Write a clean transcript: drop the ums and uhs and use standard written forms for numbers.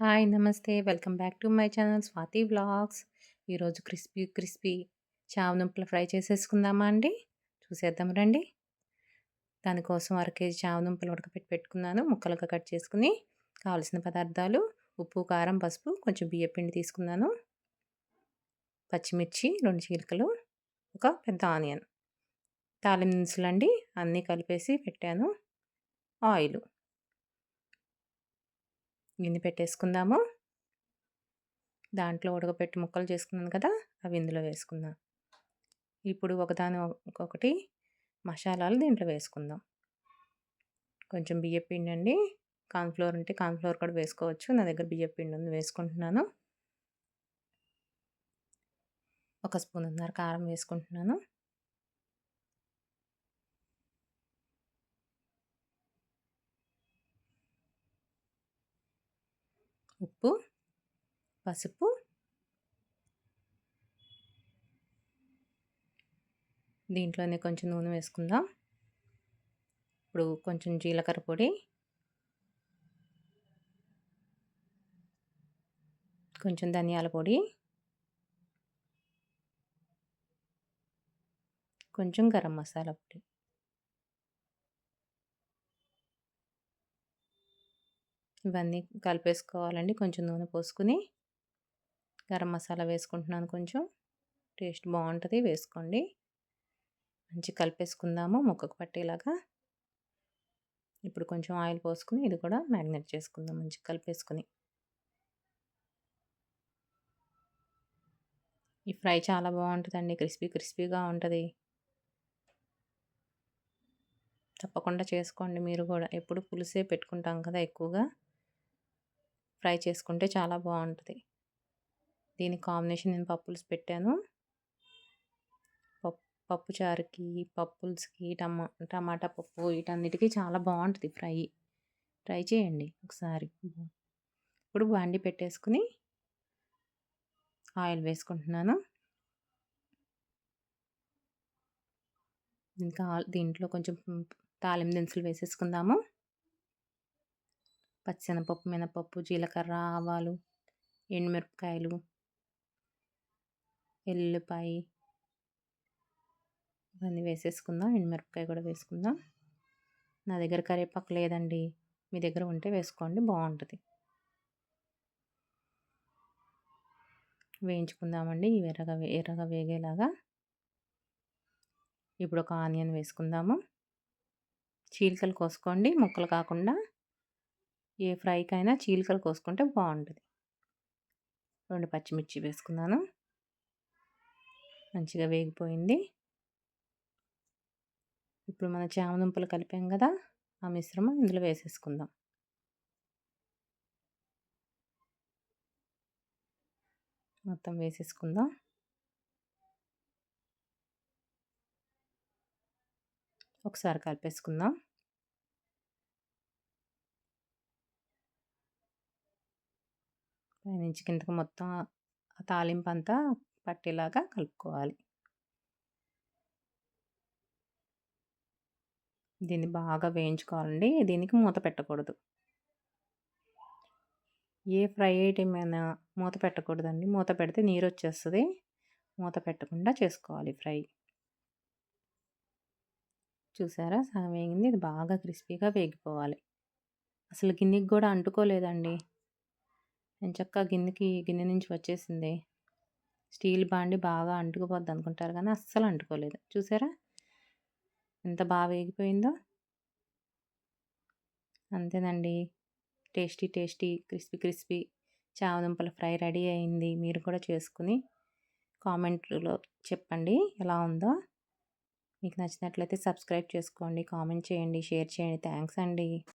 Hi! నమస్తే. Welcome back to my channel Swathi vlogs. ఈరోజు crispy crispy చామదుంపలు fry చేసేసుకుందామా అండి? చూసేద్దాం రండి. దానికోసం అర కేజీ చామదుంపలు ఉడకపెట్టి పెట్టుకున్నాను. ముక్కలుగా కట్ చేసుకుని కావాల్సిన పదార్థాలు ఉప్పు, కారం, పసుపు, కొంచెం బియ్యపిండి తీసుకున్నాను. పచ్చిమిర్చి 2 చీలికలు, ఒక పెద్ద ఆనియన్. తాలింపు దినుసులండి అన్నీ కలిపేసి పెట్టాను. ఆయిలు. గిన్నె పెట్టేసుకుందాము. దాంట్లో ఉడకపెట్టి ముక్కలు చేసుకున్నాను కదా! అవి ఇందులో వేసుకుందాం. ఇప్పుడు ఒకదాని ఒక్కొక్కటి మసాలాలు దీంట్లో వేసుకుందాం. కొంచెం బియ్యపిండి అండి. కార్న్‌ఫ్లోర్ ఉంటే కార్న్‌ఫ్లోర్ కూడా వేసుకోవచ్చు. నా దగ్గర బియ్యపిండి ఉంది వేసుకుంటున్నాను. ఒక స్పూనున్నర కారం వేసుకుంటున్నాను. ఉప్పు, పసుపు, దీంట్లోనే కొంచెం నూనె వేసుకుందాం. ఇప్పుడు కొంచెం జీలకర్ర పొడి, కొంచెం ధనియాల పొడి, కొంచెం గరం మసాలా పొడి. ఇవన్నీ కలిపేసుకోవాలండి. కొంచెం నూనె పోసుకుని గరం మసాలా వేసుకుంటున్నాను కొంచెం. టేస్ట్ బావుంటది వేసుకోండి. మంచిగా కలిపేసుకుందాము ముక్కకు పట్టేలాగా. ఇప్పుడు కొంచెం ఆయిల్ పోసుకుని ఇది కూడా మ్యారినేట్ చేసుకుందాం మంచిగా కలిపేసుకుని. ఈ ఫ్రై చాలా బావుంటదండి. క్రిస్పీ క్రిస్పీగా ఉంటది. తప్పకుండా చేసుకోండి మీరు గూడా. ఎప్పుడు పులుసే పెట్టుకుంటాం కదా ఎక్కువగా. ఫ్రై చేసుకుంటే చాలా బావుంటది. దీనికి కాంబినేషన్ నేను పప్పులుసు పెట్టాను. పప్పు చారుకి, పప్పులుసుకి, టమాటా పప్పు వీటన్నిటికి చాలా బావుంటది ఫ్రై. ట్రై చేయండి ఒకసారి. ఇప్పుడు బాండీ పెట్టేసుకుని ఆయిల్ వేసుకుంటున్నాను. ఇంకా దీంట్లో కొంచెం తాలింపు దినుసులు వేసేసుకుందాము. పచ్చిశనగపప్పు, మినపప్పు, జీలకర్ర, ఆవాలు, ఎండుమిరపకాయలు, ఎల్లుల్లిపాయి ఇవన్నీ వేసేసుకుందాం. ఎండుమిరపకాయ కూడా వేసుకుందాం. నా దగ్గర కరివేపాకు లేదండి. మీ దగ్గర ఉంటే వేసుకోండి బావుంటది. వేయించుకుందామండి ఇవి ఎర్రగా వేగేలాగా. ఇప్పుడు ఒక ఆనియన్ వేసుకుందాము. చీలికలు కోసుకోండి ముక్కలు కాకుండా. ఏ ఫ్రైకైనా చీలికలు కోసుకుంటే బావుంటది. 2 పచ్చిమిర్చి వేసుకున్నాను. మంచిగా వేగిపోయింది. ఇప్పుడు మన చామదుంపలు కలిపాం కదా! ఆ మిశ్రమం ఇందులో వేసేసుకుందాం. మొత్తం వేసేసుకుందాం. ఒకసారి కలిపేసుకుందాం. పైనుంచి కిందకి మొత్తం ఆ తాలింపంతా పట్టేలాగా కలుపుకోవాలి. దీన్ని బాగా వేయించుకోవాలండి. దీనికి మూత పెట్టకూడదు. ఏ ఫ్రై ఐటెమ్ అయినా మూత పెట్టకూడదండి. మూత పెడితే నీరొచ్చేస్తది. మూత పెట్టకుండా చేసుకోవాలి ఫ్రై. చూసారా సగం వేగింది. ఇది బాగా క్రిస్పీగా వేగిపోవాలి. అసలు గిన్నెకి గూడా అంటుకోలేదండి. ఎంచక్కా గిన్నె నుంచి వచ్చేసింది. స్టీల్ బాండీ బాగా అంటుకుపోద్ది అనుకుంటారు కానీ అస్సలు అంటుకోలేదు. చూసారా ఎంత బాగా వేగిపోయిందో. అంతేనండి. టేస్టీ టేస్టీ క్రిస్పీ క్రిస్పీ చామదుంపల ఫ్రై రెడీ అయింది. మీరు కూడా చేసుకుని కామెంట్‌లో చెప్పండి ఎలా ఉందో. మీకు నచ్చినట్లయితే సబ్స్క్రైబ్ చేసుకోండి, కామెంట్ చేయండి, షేర్ చేయండి. థ్యాంక్స్ అండి.